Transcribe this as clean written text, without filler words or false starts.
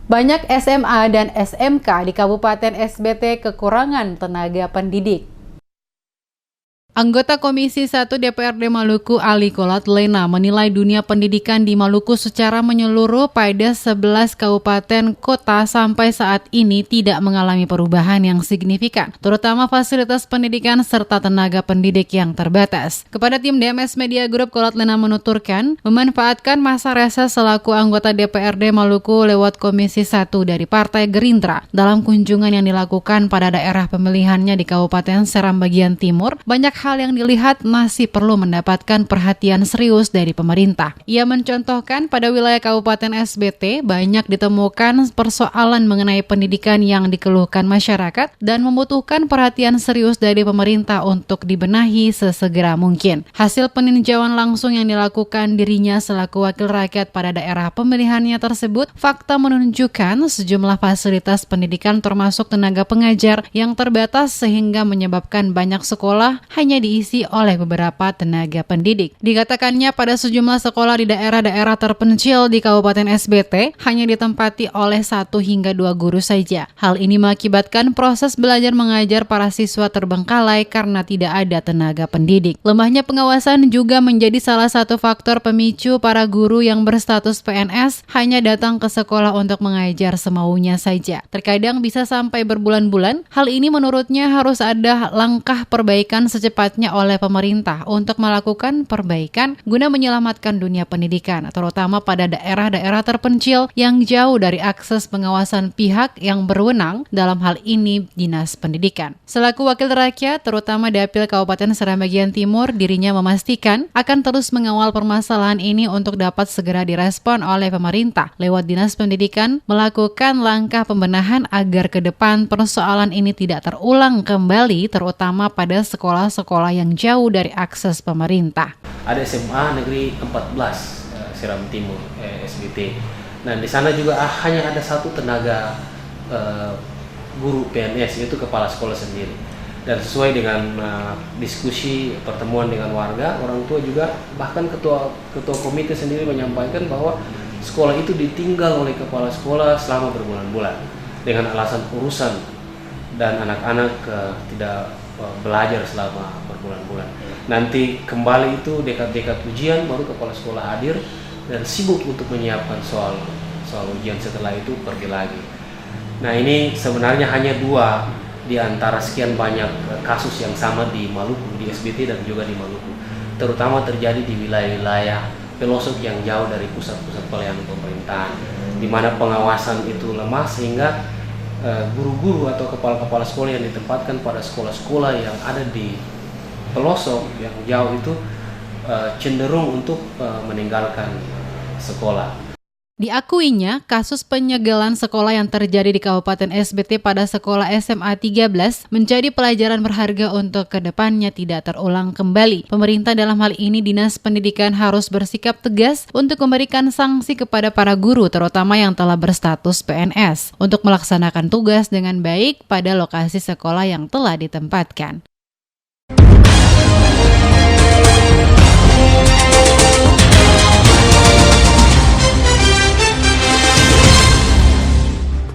Banyak SMA dan SMK di Kabupaten SBT kekurangan tenaga pendidik. Anggota Komisi 1 DPRD Maluku Ali Kolat Lena menilai dunia pendidikan di Maluku secara menyeluruh pada 11 kabupaten kota sampai saat ini tidak mengalami perubahan yang signifikan, terutama fasilitas pendidikan serta tenaga pendidik yang terbatas. Kepada tim DMS Media Group, Kolat Lena menuturkan memanfaatkan masa reses selaku anggota DPRD Maluku lewat Komisi 1 dari Partai Gerindra. Dalam kunjungan yang dilakukan pada daerah pemilihannya di Kabupaten Seram bagian timur, banyak hal yang dilihat masih perlu mendapatkan perhatian serius dari pemerintah. Ia mencontohkan pada wilayah Kabupaten SBT banyak ditemukan persoalan mengenai pendidikan yang dikeluhkan masyarakat dan membutuhkan perhatian serius dari pemerintah untuk dibenahi sesegera mungkin. Hasil peninjauan langsung yang dilakukan dirinya selaku wakil rakyat pada daerah pemilihannya tersebut, fakta menunjukkan sejumlah fasilitas pendidikan termasuk tenaga pengajar yang terbatas sehingga menyebabkan banyak sekolah hanya diisi oleh beberapa tenaga pendidik. Dikatakannya pada sejumlah sekolah di daerah-daerah terpencil di Kabupaten SBT hanya ditempati oleh 1 hingga 2 guru saja. Hal ini mengakibatkan proses belajar mengajar para siswa terbengkalai karena tidak ada tenaga pendidik. Lemahnya pengawasan juga menjadi salah satu faktor pemicu para guru yang berstatus PNS hanya datang ke sekolah untuk mengajar semaunya saja. Terkadang bisa sampai berbulan-bulan. Hal ini menurutnya harus ada langkah perbaikan secepatnya oleh pemerintah untuk melakukan perbaikan guna menyelamatkan dunia pendidikan, terutama pada daerah-daerah terpencil yang jauh dari akses pengawasan pihak yang berwenang, dalam hal ini Dinas Pendidikan. Selaku wakil rakyat, terutama Dapil Kabupaten Seram bagian Timur, dirinya memastikan akan terus mengawal permasalahan ini untuk dapat segera direspon oleh pemerintah lewat Dinas Pendidikan melakukan langkah pembenahan agar ke depan persoalan ini tidak terulang kembali, terutama pada sekolah-sekolah yang jauh dari akses pemerintah. Ada SMA Negeri 14 Seram Timur SBT. Nah, di sana juga hanya ada 1 tenaga guru PNS, yaitu kepala sekolah sendiri. Dan sesuai dengan diskusi pertemuan dengan warga, orang tua juga, bahkan ketua komite sendiri menyampaikan bahwa sekolah itu ditinggal oleh kepala sekolah selama berbulan-bulan dengan alasan urusan dan anak-anak tidak belajar selama berbulan-bulan. Nanti kembali itu dekat-dekat ujian baru kepala sekolah hadir dan sibuk untuk menyiapkan soal ujian, setelah itu pergi lagi. Nah, ini sebenarnya hanya 2 di antara sekian banyak kasus yang sama di Maluku, di SBT dan juga di Maluku. Terutama terjadi di wilayah-wilayah pelosok yang jauh dari pusat-pusat pelayanan pemerintahan, di mana pengawasan itu lemah sehingga guru-guru atau kepala-kepala sekolah yang ditempatkan pada sekolah-sekolah yang ada di pelosok yang jauh itu cenderung untuk meninggalkan sekolah. Diakuinya, kasus penyegelan sekolah yang terjadi di Kabupaten SBT pada sekolah SMA 13 menjadi pelajaran berharga untuk kedepannya tidak terulang kembali. Pemerintah dalam hal ini Dinas Pendidikan harus bersikap tegas untuk memberikan sanksi kepada para guru, terutama yang telah berstatus PNS, untuk melaksanakan tugas dengan baik pada lokasi sekolah yang telah ditempatkan.